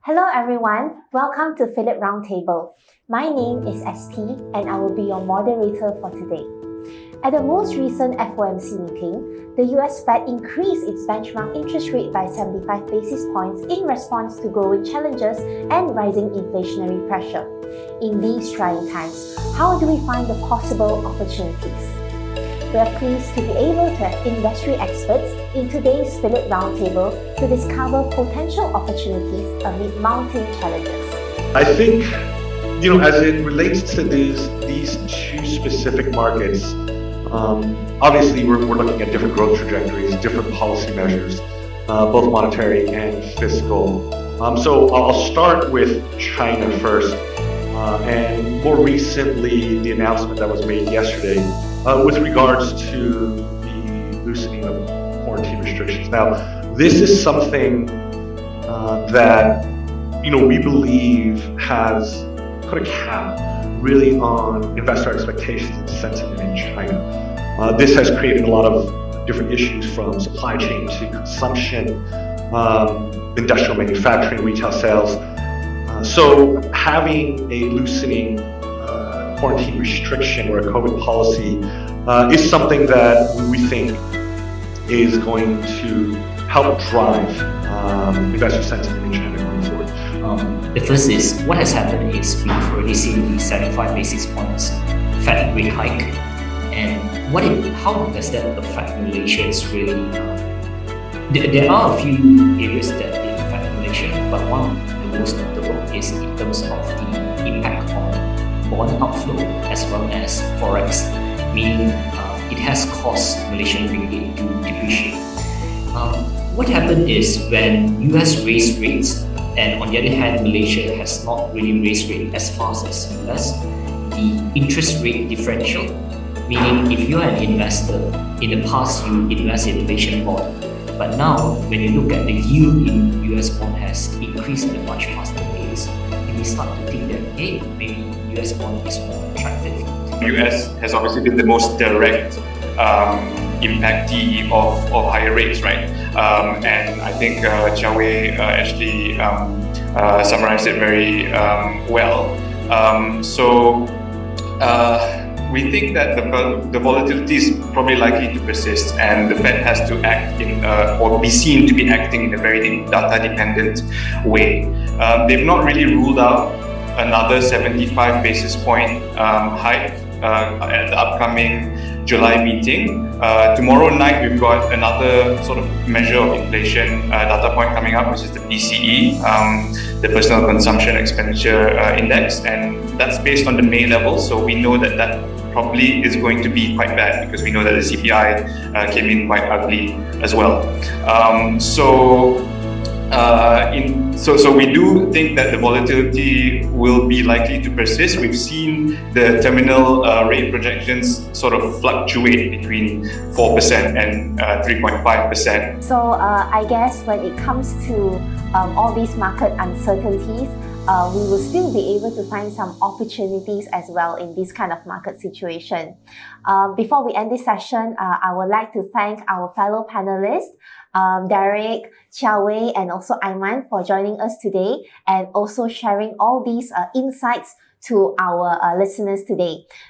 Hello everyone, welcome to Phillip Roundtable. My name is ST and I will be your moderator for today. At the most recent FOMC meeting, the US Fed increased its benchmark interest rate by 75 basis points in response to growing challenges and rising inflationary pressure. In these trying times, how do we find the possible opportunities? We are pleased to be able to have industry experts in today's Phillip Roundtable to discover potential opportunities amid mounting challenges. I think, as it relates to these two specific markets, obviously we're looking at different growth trajectories, different policy measures, both monetary and fiscal. So I'll start with China first. And more recently, the announcement that was made yesterday with regards to the loosening of quarantine restrictions. Now, this is something that we believe has put a cap really on investor expectations and sentiment in China. This has created a lot of different issues from supply chain to consumption, industrial manufacturing, retail sales. So having a loosening quarantine restriction or a COVID policy is something that we think is going to help drive investor sentiment in China going forward. The first is, what has happened is we've already seen the 75 basis points Fed rate hike, and how does that affect Malaysia's really? There are a few areas that it affect Malaysia, but one of the most notable is in terms of the impact on bond outflow as well as forex, meaning it has caused Malaysian ringgit to depreciate. What happened is when US raised rates, and on the other hand, Malaysia has not really raised rate as fast as US, the interest rate differential, meaning if you are an investor, in the past you invest in Malaysian bond, but now when you look at the yield in US bond has increased at a much faster pace, you may start to think that, hey, maybe US bond is more attractive. US has obviously been the most direct impactee of higher rates, right? And I think Chia Wei actually summarized it very well. We think that the volatility is probably likely to persist, and the Fed has to act or be seen to be acting in a very data-dependent way. They've not really ruled out another 75 basis point hike at the upcoming July meeting. Tomorrow night we've got another sort of measure of inflation data point coming up, which is the PCE, the Personal Consumption Expenditure Index, and that's based on the May level, so we know that probably is going to be quite bad because we know that the CPI came in quite ugly as well. So we do think that the volatility will be likely to persist. We've seen the terminal rate projections sort of fluctuate between 4% and 3.5%. So I guess when it comes to all these market uncertainties, we will still be able to find some opportunities as well in this kind of market situation. Before we end this session, I would like to thank our fellow panelists, Derek, Chia Wei, and also Aiman for joining us today and also sharing all these insights to our listeners today.